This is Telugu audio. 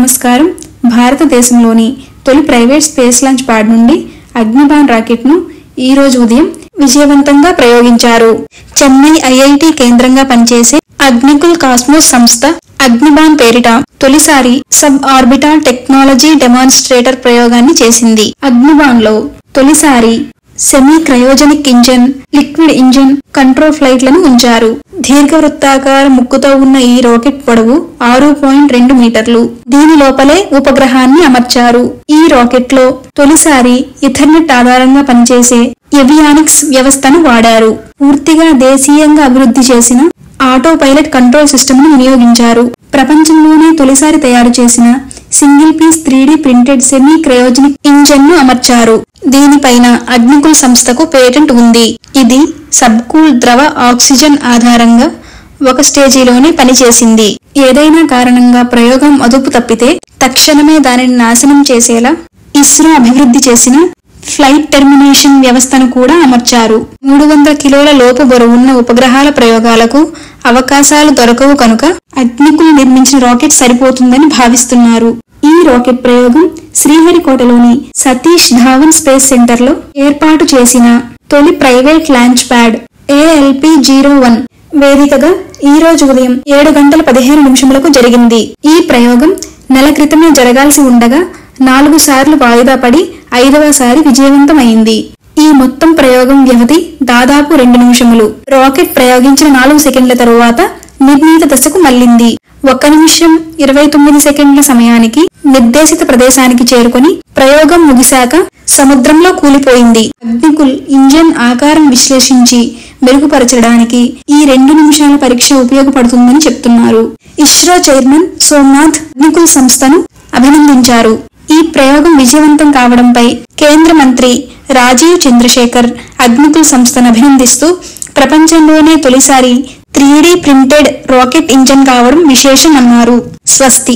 నమస్కారం. భారతదేశంలోని తొలి ప్రైవేట్ స్పేస్ లాంచ్ ప్యాడ్ నుండి అగ్నిబాన్ రాకెట్ను ఈ రోజు ఉదయం విజయవంతంగా ప్రయోగించారు. చెన్నై ఐఐటి కేంద్రంగా పనిచేసే అగ్నికుల్ కాస్మోస్ సంస్థ అగ్నిబాన్ పేరిట తొలిసారి సబ్ ఆర్బిటాల్ టెక్నాలజీ డెమాన్స్ట్రేటర్ ప్రయోగాన్ని చేసింది. అగ్నిబాన్లో తొలిసారి semi cryogenic engine, liquid engine, control ఫ్లైట్లను ఉంచారు. దీర్ఘవృత్తాకార ముక్కుతో ఉన్న ఈ రాకెట్ పొడవు 6.2 మీటర్లు. దీని లోపలే ఉపగ్రహాన్ని అమర్చారు. ఈ రాకెట్ లో తొలిసారి ఇథర్నెట్ ఆధారంగా పనిచేసే ఏవియానిక్స్ వ్యవస్థను వాడారు. పూర్తిగా దేశీయంగా అభివృద్ధి చేసిన ఆటో పైలట్ కంట్రోల్ సిస్టమ్ ను వినియోగించారు. ప్రపంచంలోనే తొలిసారి తయారు చేసిన single piece 3D printed semi cryogenic engine ను అమర్చారు. దీనిపైన అగ్నికుల్ సంస్థకు పేటెంట్ ఉంది. ఇది సబ్కూల్ ద్రవ ఆక్సిజన్ ఆధారంగా ఒక స్టేజీలోనే పనిచేసింది. ఏదైనా కారణంగా ప్రయోగం అదుపు తప్పితే తక్షణమే దానిని నాశనం చేసేలా ఇస్రో అభివృద్ధి చేసిన ఫ్లైట్ టెర్మినేషన్ వ్యవస్థను కూడా అమర్చారు. 300 కిలోల లోపు బరువున్న ఉపగ్రహాల ప్రయోగాలకు అవకాశాలు దొరకవు కనుక అగ్నికుల్ నిర్మించిన రాకెట్ సరిపోతుందని భావిస్తున్నారు. ఈ రాకెట్ ప్రయోగం శ్రీహరికోటలోని సతీష్ ధావన్ స్పేస్ సెంటర్ లో ఏర్పాటు చేసిన తొలి ప్రైవేట్ లాంచ్ ప్యాడ్ ALP-01 వేదికగా ఈ రోజు ఉదయం 7:15 జరిగింది. ఈ ప్రయోగం నెల క్రితమే జరగాల్సి ఉండగా 4 సార్లు వాయిదా పడి 5వ సారి విజయవంతమైంది. ఈ మొత్తం ప్రయోగం వ్యవధి దాదాపు 2 నిమిషములు. రాకెట్ ప్రయోగించిన 4 సెకండ్ల తరువాత నిర్ణీత దశకు మళ్లింది. 1 నిమిషం 29 సెకండ్ల సమయానికి నిర్దేశిత ప్రదేశానికి చేరుకొని ప్రయోగం ముగిశాక సముద్రంలో కూలిపోయింది. అగ్నికుల్ ఇంజన్ ఆకారం విశ్లేషించి మెరుగుపరచడానికి ఈ 2 నిమిషాల పరీక్ష ఉపయోగపడుతుందని చెప్తున్నారు. ఇస్రో చైర్మన్ సోమనాథ్ అగ్నికుల్ సంస్థను అభినందించారు. ఈ ప్రయోగం విజయవంతం కావడంపై కేంద్ర మంత్రి రాజీవ్ చంద్రశేఖర్ అగ్నికుల్ సంస్థను అభినందిస్తూ ప్రపంచంలోనే తొలిసారి 3D ప్రింటెడ్ రాకెట్ ఇంజన్ కావడం విశేషం అన్నారు. స్వస్తి.